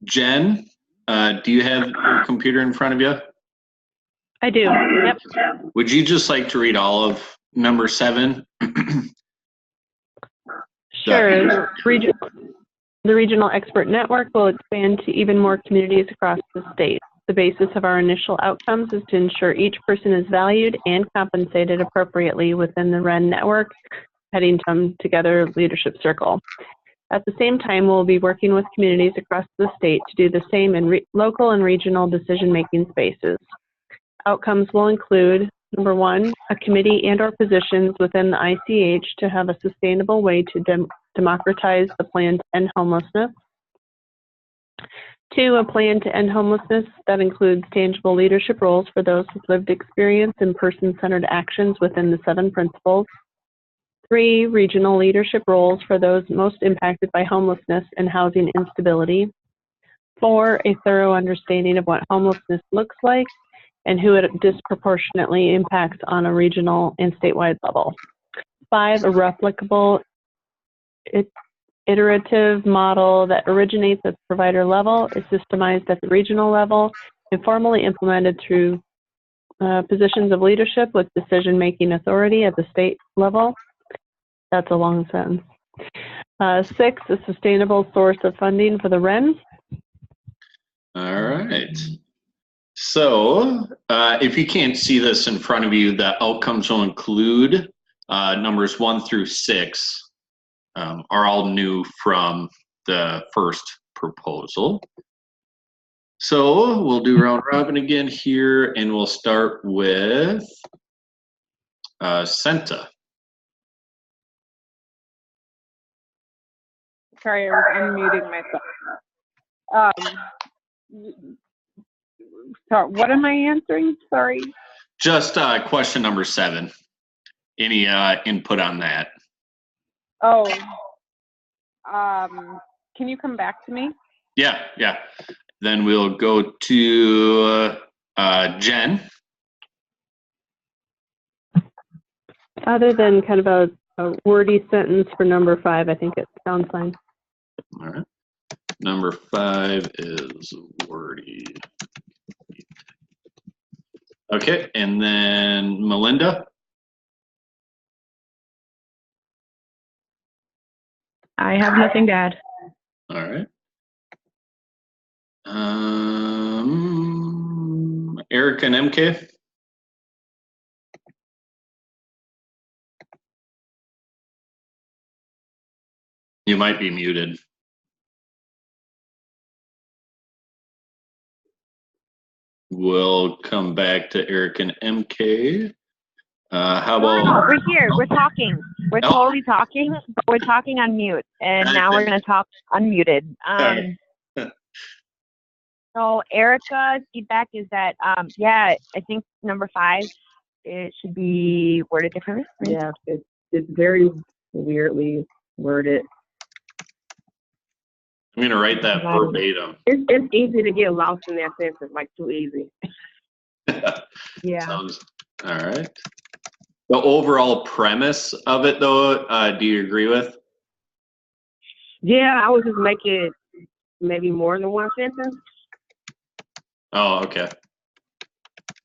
Jen, do you have your computer in front of you? I do. Yep. Would you just like to read all of number 7? Sure. The Regional Expert Network will expand to even more communities across the state. The basis of our initial outcomes is to ensure each person is valued and compensated appropriately within the REN network, Headington Together Leadership Circle. At the same time, we'll be working with communities across the state to do the same in local and regional decision-making spaces. Outcomes will include, number 1, a committee and/or positions within the ICH to have a sustainable way to democratize the plan to end homelessness. 2, a plan to end homelessness that includes tangible leadership roles for those with lived experience and person-centered actions within the 7 principles. 3, regional leadership roles for those most impacted by homelessness and housing instability. 4, a thorough understanding of what homelessness looks like and who it disproportionately impacts on a regional and statewide level. 5, a replicable, iterative model that originates at the provider level, is systemized at the regional level, and formally implemented through positions of leadership with decision-making authority at the state level. That's a long sentence. 6, a sustainable source of funding for the REN. All right. So if you can't see this in front of you, the outcomes will include numbers 1 through 6 are all new from the first proposal. So we'll do round robin again here, and we'll start with Senta. Sorry, I was unmuting myself. So what am I answering? Sorry. Just question number 7. Any input on that? Oh, can you come back to me? Yeah. Then we'll go to Jen. Other than kind of a wordy sentence for number 5, I think it sounds fine. All right. Number 5 is wordy. Okay, and then Melinda. I have nothing to add. All right. Eric and MK. You might be muted. We'll come back to Eric and MK. How No, about? we're here. We're talking. We're Oh. totally talking, but we're talking on mute, and now we're gonna talk unmuted. Okay. So Erica's feedback is that, yeah, I think number 5, it should be worded differently. Right? Yeah, it's very weirdly worded. I'm gonna write that verbatim. It's easy to get lost in that sentence, like too easy. Yeah. Sounds all right. The overall premise of it, though, do you agree with? Yeah, I would just make it maybe more than one sentence. Oh, okay.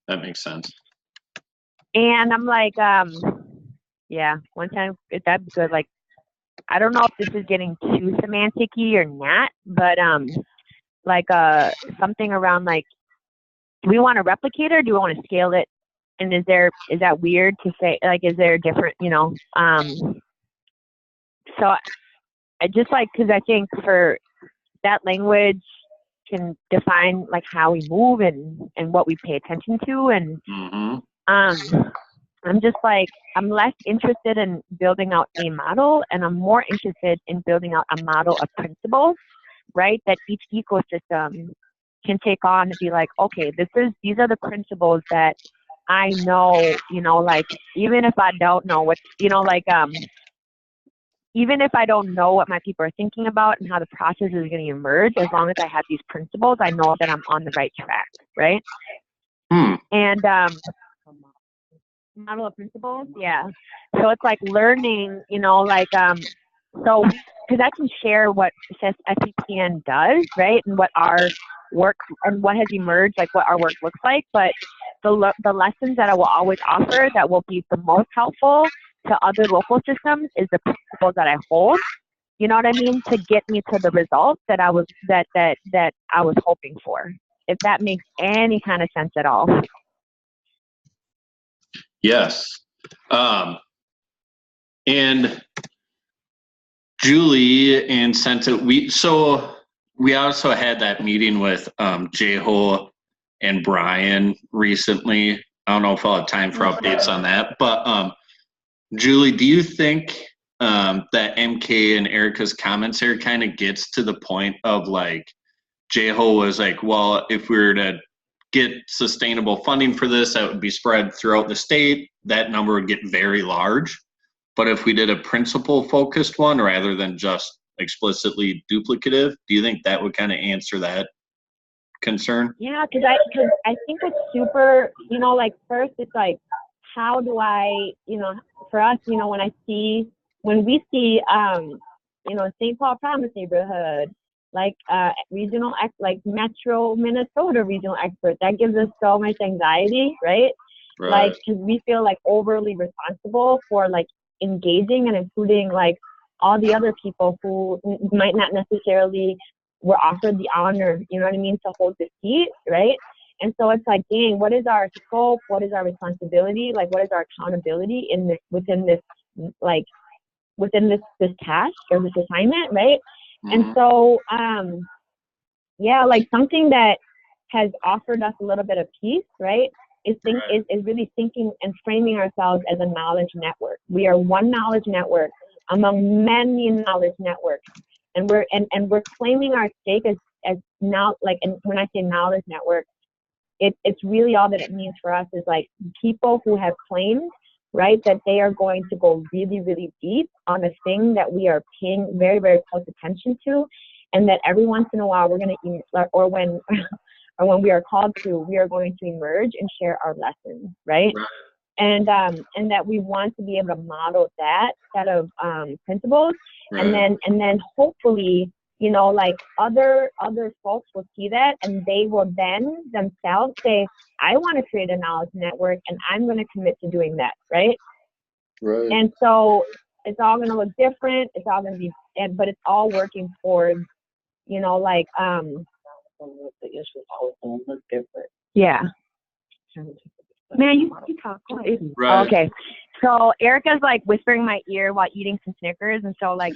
That makes sense. And I'm like, yeah, one time, if that's good, like, I don't know if this is getting too semantic-y or not, but, like, something around, like, do we want to replicate it or do we want to scale it? And is that weird to say, like, is there different, you know, so I just like, because I think for that language can define like how we move and what we pay attention to. And I'm just like, I'm less interested in building out a model and I'm more interested in building out a model of principles, right? That each ecosystem can take on and be like, okay, these are the principles that I know, you know, like, even if I don't know what, you know, like, even if I don't know what my people are thinking about and how the process is going to emerge, as long as I have these principles, I know that I'm on the right track, right? And model of principles, yeah. So it's like learning, you know, like, so, because I can share what SEPN does, right, and what our work and what has emerged, like what our work looks like, but the lessons that I will always offer that will be the most helpful to other local systems is the principles that I hold, you know what I mean, to get me to the results that I was that I was hoping for, if that makes any kind of sense at all. Yes. And Julie and sent it. We also had that meeting with Jeho and Brian recently. I don't know if I'll have time for updates on that, but Julie, do you think that MK and Erica's comments here kind of gets to the point of like, Jeho was like, well, if we were to get sustainable funding for this, that would be spread throughout the state, that number would get very large. But if we did a principle focused one rather than just explicitly duplicative, do you think that would kind of answer that concern? Yeah, because I think it's super, you know, like first it's like, how do I, you know, for us, you know, when we see, you know, St. Paul Promise neighborhood, like regional, like Metro Minnesota regional expert, that gives us so much anxiety, right? Like, because we feel like overly responsible for like engaging and including like all the other people who might not necessarily were offered the honor, you know what I mean, to hold the seat, right? And so it's like, dang, what is our scope? What is our responsibility? Like, what is our accountability in this, within this task or this assignment, right? And so, yeah, like something that has offered us a little bit of peace, right, is really thinking and framing ourselves as a knowledge network. We are one knowledge network among many knowledge networks, and we're claiming our stake as now, like, and when I say knowledge network, it's really all that it means for us is like people who have claimed, right, that they are going to go really, really deep on a thing that we are paying very, very close attention to, and that every once in a while we're going to, or when we are called to, we are going to emerge and share our lessons, right? And that we want to be able to model that set of principles, and then hopefully, you know, like other folks will see that and they will then themselves say, I want to create a knowledge network and I'm going to commit to doing that, right? Right. And so it's all going to look different. It's all going to be, but it's all working towards, you know, like, the issue always going to look different. Yeah. Man, you talk. Right. Okay. So Erica's like whispering in my ear while eating some Snickers, and so like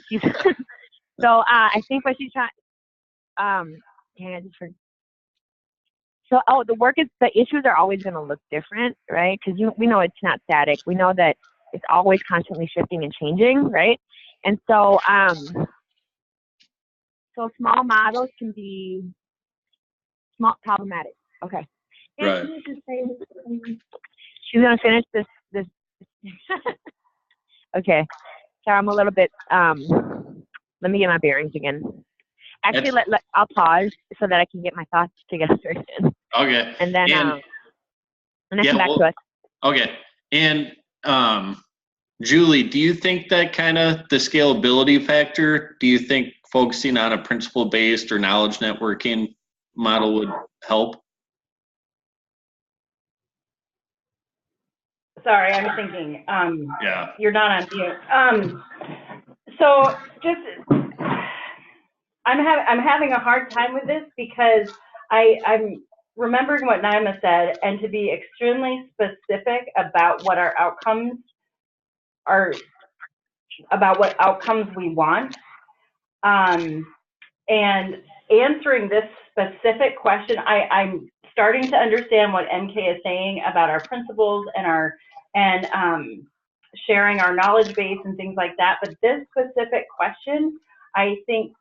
So I think what she's trying, dang, I just forgot. So, the issues are always going to look different, right? Because we know it's not static. We know that it's always constantly shifting and changing, right? And so, so small models can be problematic. Okay. And Right. she's going to finish this. Okay. So I'm a little bit, let me get my bearings again. Actually, I'll pause so that I can get my thoughts together. Okay. And then come back to us. Okay. And Julie, do you think that kind of the scalability factor, do you think focusing on a principle-based or knowledge networking model would help? Sorry, I'm thinking. Yeah. You're not on mute. So just, I'm having a hard time with this because I'm remembering what Naima said, and to be extremely specific about what our outcomes are, about what outcomes we want, and answering this specific question. I'm starting to understand what MK is saying about our principles and sharing our knowledge base and things like that. But this specific question, I think,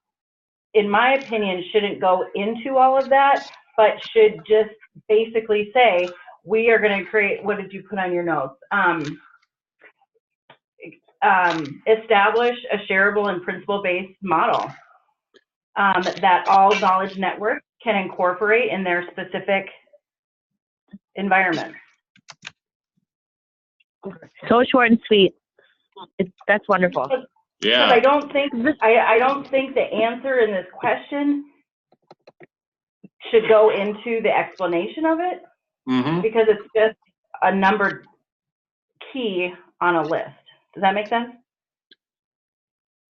in my opinion, shouldn't go into all of that, but should just basically say, we are going to create, what did you put on your notes? Establish a shareable and principle-based model that all knowledge networks can incorporate in their specific environment. So short and sweet. That's wonderful. Yeah. I don't think the answer in this question should go into the explanation of it, because it's just a numbered key on a list. Does that make sense?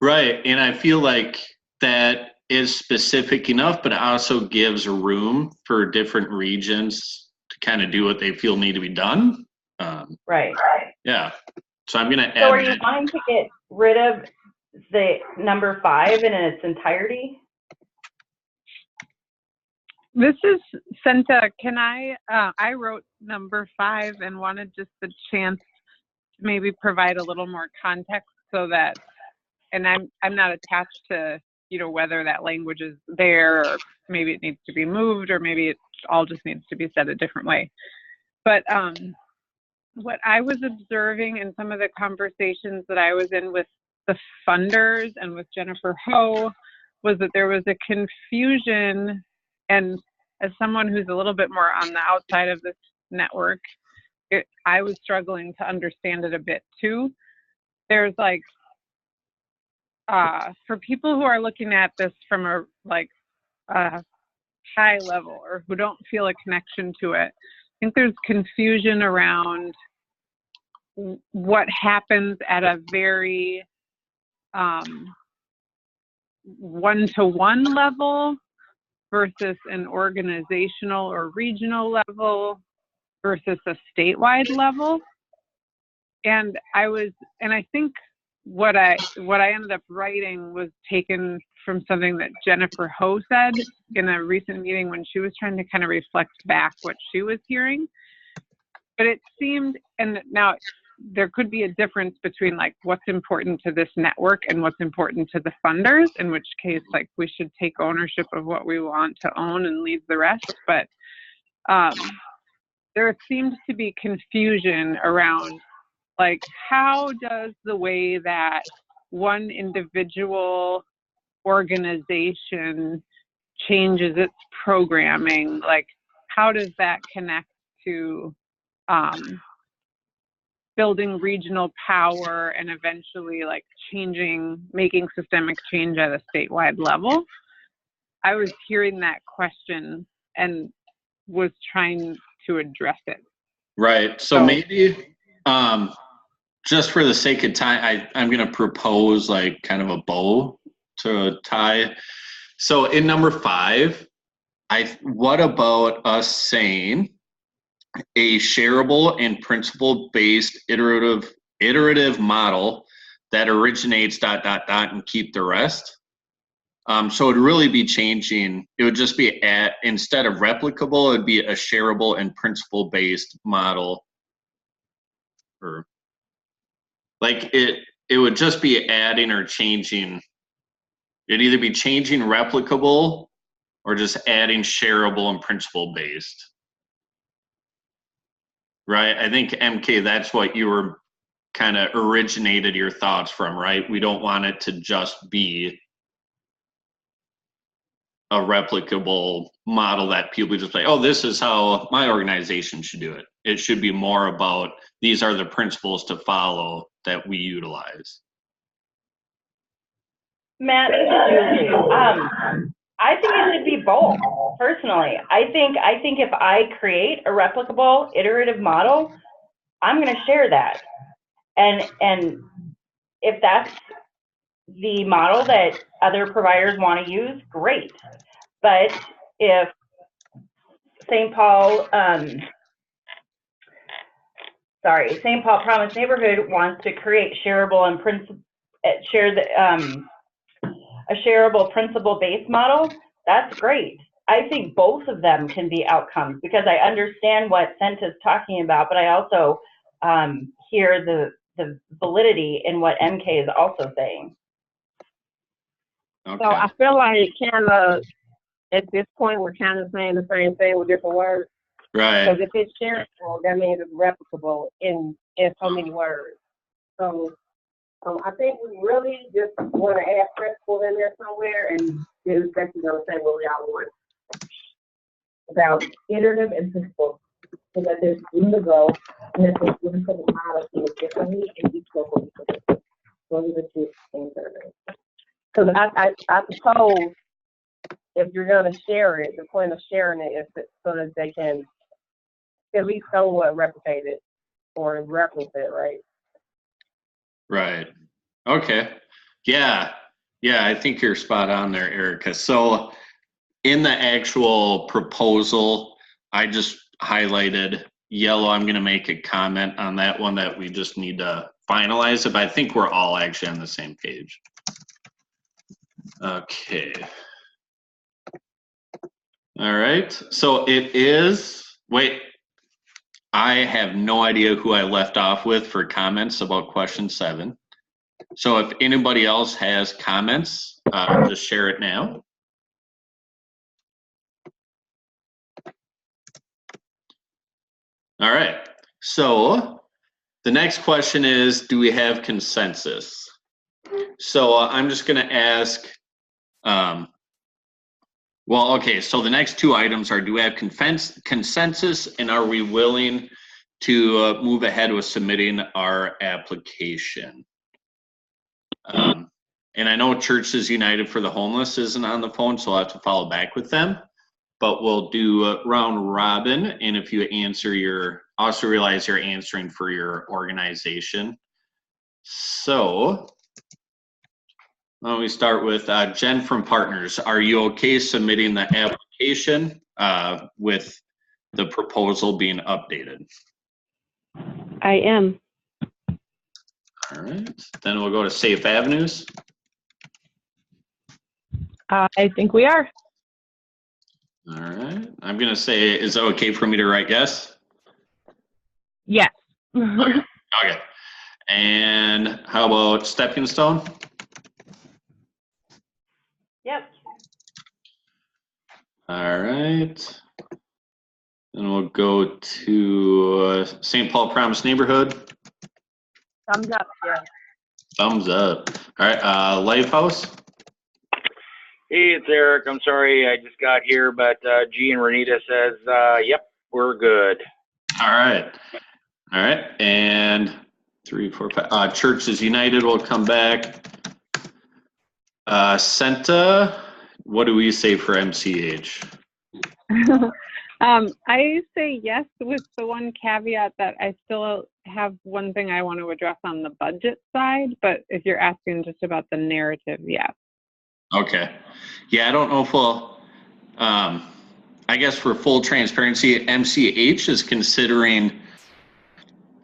Right. And I feel like that is specific enough, but it also gives room for different regions to kind of do what they feel need to be done. Right. Yeah. So I'm going to add. So are you wanting to get rid of the number 5 in its entirety? This is Senta. Can I wrote number 5 and wanted just the chance to maybe provide a little more context so that, and I'm not attached to, whether that language is there, or maybe it needs to be moved, or maybe it all just needs to be said a different way. But what I was observing in some of the conversations that I was in with the funders and with Jennifer Ho was that there was a confusion, and as someone who's a little bit more on the outside of this network, I was struggling to understand it a bit too. There's like, for people who are looking at this from a high level, or who don't feel a connection to it, I think there's confusion around what happens at a very one-to-one level versus an organizational or regional level versus a statewide level. And I think what I ended up writing was taken from something that Jennifer Ho said in a recent meeting when she was trying to kind of reflect back what she was hearing. But it seemed, and now there could be a difference between like what's important to this network and what's important to the funders, in which case like we should take ownership of what we want to own and leave the rest. But there seems to be confusion around like, how does the way that one individual organization changes its programming, like how does that connect to building regional power and eventually like making systemic change at a statewide level? I was hearing that question and was trying to address it. Right. So maybe just for the sake of time, I'm going to propose like kind of a bow to tie. So in number 5, what about us saying a shareable and principle-based iterative model that originates ... and keep the rest? So it'd really be changing, it would just be instead of replicable, it'd be a shareable and principle-based model. Or like it would just be adding or changing. It'd either be changing replicable or just adding shareable and principle-based. Right? I think MK, that's what you were kind of originated your thoughts from, right? We don't want it to just be a replicable model that people just say, oh, this is how my organization should do it. It should be more about, these are the principles to follow that we utilize. Matt, this is Julie. I think it should be both, personally. I think if I create a replicable iterative model, I'm going to share that. And if that's the model that other providers want to use, great. But if St. Paul Promise Neighborhood wants to create shareable and a shareable principle-based model, that's great. I think both of them can be outcomes because I understand what Senta is talking about, but I also hear the validity in what MK is also saying. Okay. So I feel like kind of at this point we're kind of saying the same thing with different words. Right. Because if it's shareable, that means it's replicable in so many words. So I think we really just want to add principle in there somewhere, and it's basically going to say what we all want about iterative and principle. So that there's room to go, and that there's room for the model to use differently, and each local is different. Those are the two things that are there. Because I suppose if you're going to share it, the point of sharing it is so that they can at least somewhat replicate it or reference it, right? Right. Okay. Yeah. Yeah, I think you're spot on there, Erica. So in the actual proposal, I just highlighted yellow. I'm going to make a comment on that one that we just need to finalize it, but I think we're all actually on the same page. Okay. All right. So it is, wait, I have no idea who I left off with for comments about question 7. So if anybody else has comments, just share it now. All right. So the next question is, do we have consensus? So I'm just going to ask, well, okay, so the next 2 items are, do we have consensus, and are we willing to move ahead with submitting our application? And I know Churches United for the Homeless isn't on the phone, so I'll have to follow back with them. But we'll do round robin, and if you answer also realize you're answering for your organization. So why don't we start with Jen from Partners. Are you okay submitting the application with the proposal being updated? I am. All right, then we'll go to Safe Avenues. I think we are. All right, I'm gonna say, is it okay for me to write yes? Yes. Okay. And how about Stepping Stone? Yep. All right. Then we'll go to St. Paul Promise Neighborhood. Thumbs up, yeah. Thumbs up. All right, Lifehouse. Hey, it's Eric. I'm sorry I just got here, but G and Renita says, yep, we're good. All right. All right. And 3, 4, 5. Churches United will come back. Senta, what do we say for MCH? I say yes, with the one caveat that I still have one thing I want to address on the budget side, but if you're asking just about the narrative, yes. Okay. Yeah, I don't know if we'll, I guess for full transparency, MCH is considering,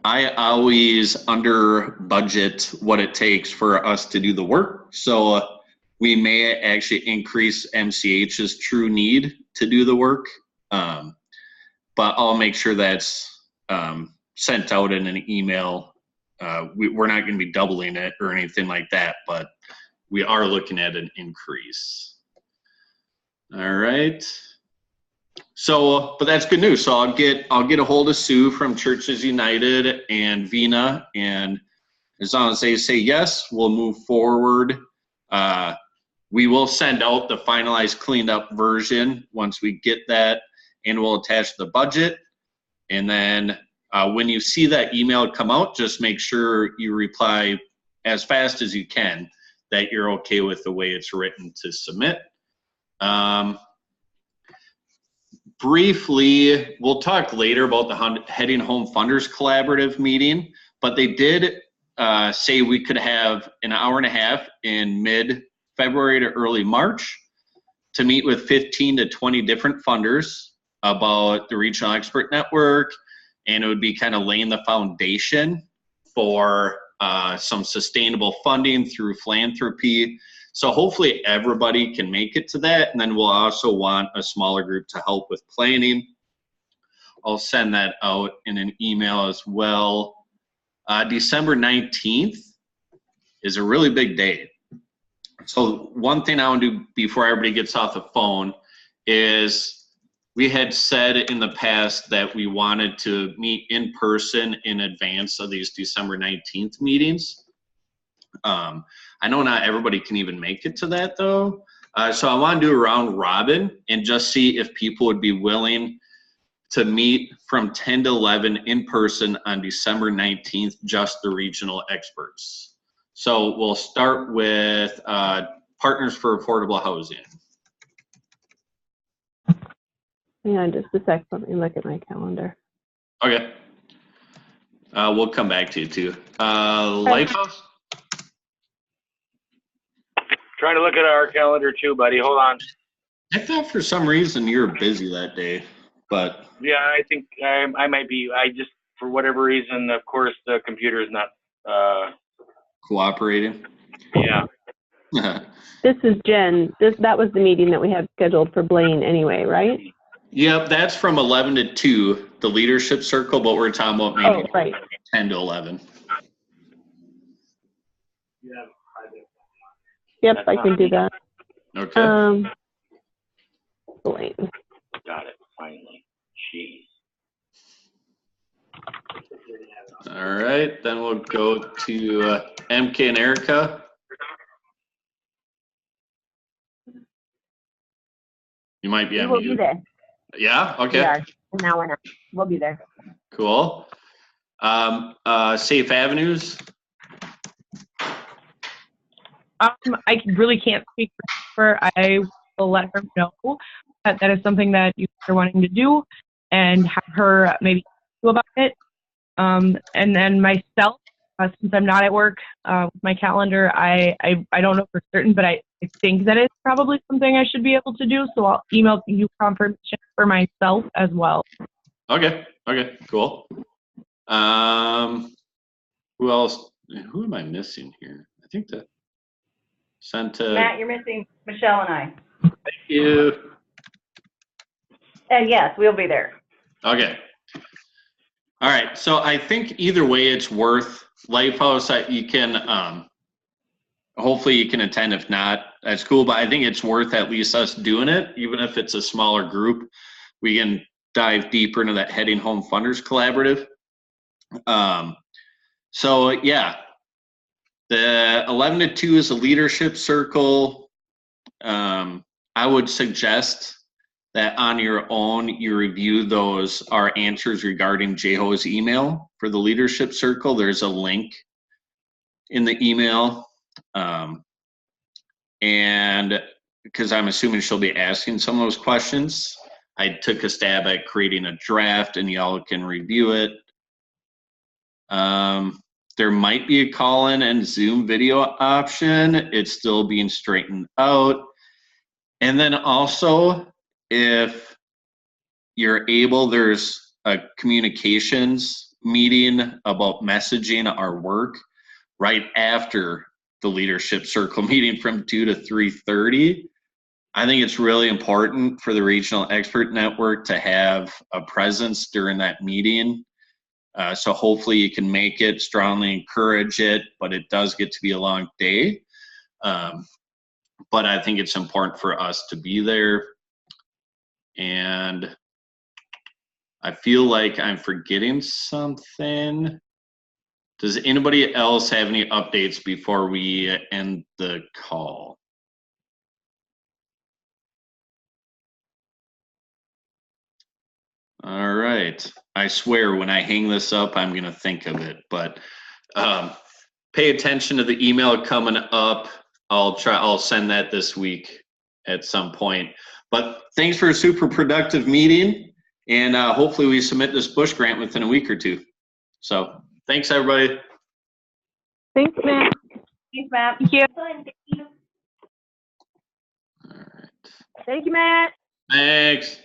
I always under budget what it takes for us to do the work. So we may actually increase MCH's true need to do the work. But I'll make sure that's sent out in an email. We're not going to be doubling it or anything like that, but we are looking at an increase. All right. So, but that's good news. So I'll get a hold of Sue from Churches United and Vina, and as long as they say yes, we'll move forward. We will send out the finalized cleaned up version once we get that, and we'll attach the budget. And then when you see that email come out, just make sure you reply as fast as you can that you're okay with the way it's written to submit. Briefly, we'll talk later about the Heading Home Funders Collaborative meeting, but they did say we could have an hour and a half in mid-February to early March to meet with 15 to 20 different funders about the Regional Expert Network, and it would be kind of laying the foundation for some sustainable funding through philanthropy. So hopefully everybody can make it to that, and then we'll also want a smaller group to help with planning. I'll send that out in an email as well. December 19th is a really big day. So one thing I want to do before everybody gets off the phone is we had said in the past that we wanted to meet in person in advance of these December 19th meetings. I know not everybody can even make it to that though. So I want to do a round robin and just see if people would be willing to meet from 10 to 11 in person on December 19th, just the regional experts. So we'll start with Partners for Affordable Housing. Hang on just a sec, let me look at my calendar. Okay. We'll come back to you too. Lifehouse? Trying to look at our calendar too, buddy. Hold on. I thought for some reason you were busy that day, but. Yeah, I think I might be. I just, for whatever reason, of course, the computer is not cooperating. Yeah. This is Jen. That was the meeting that we had scheduled for Blaine anyway, right? Yep, that's from 11 to 2, the leadership circle, but we're talking about maybe right. 10 to 11. Yep, I can do that. Okay. Blaine. Got it, finally. Jeez. All right, then we'll go to MK and Erica. You might be on We'll mute. be there. Yeah, okay. We are. Now we're not. We'll be there. Cool. Safe Avenues. I really can't speak for her. I will let her know that that is something that you are wanting to do and have her maybe do about it. And then myself, since I'm not at work with my calendar, I don't know for certain, but I think that it's probably something I should be able to do. So I'll email you confirmation for myself as well. Okay, cool. Who else? Who am I missing here? I think that sent to Matt, you're missing Michelle and I. Thank you. And yes, we'll be there. Okay. All right. So I think either way it's worth Lifehouse. You can hopefully you can attend. If not, that's cool. But I think it's worth at least us doing it, even if it's a smaller group. We can dive deeper into that Heading Home Funders Collaborative. So yeah, the 11 to 2 is a leadership circle. I would suggest that on your own, you review our answers regarding JHO's email for the leadership circle. There's a link in the email. And because I'm assuming she'll be asking some of those questions, I took a stab at creating a draft and y'all can review it. There might be a call-in and Zoom video option. It's still being straightened out. And then also, if you're able, there's a communications meeting about messaging our work right after the leadership circle meeting from 2 to 3:30. I think it's really important for the regional expert network to have a presence during that meeting. So hopefully you can make it, strongly encourage it, but it does get to be a long day. But I think it's important for us to be there. And I feel like I'm forgetting something. Does anybody else have any updates before we end the call? All right. I swear when I hang this up, I'm going to think of it. But pay attention to the email coming up. I'll send that this week at some point. But thanks for a super productive meeting. And hopefully we submit this Bush grant within a week or two. So thanks, everybody. Thanks, Matt. Thanks, Matt. Thank you. All right. Thank you, Matt. Thanks.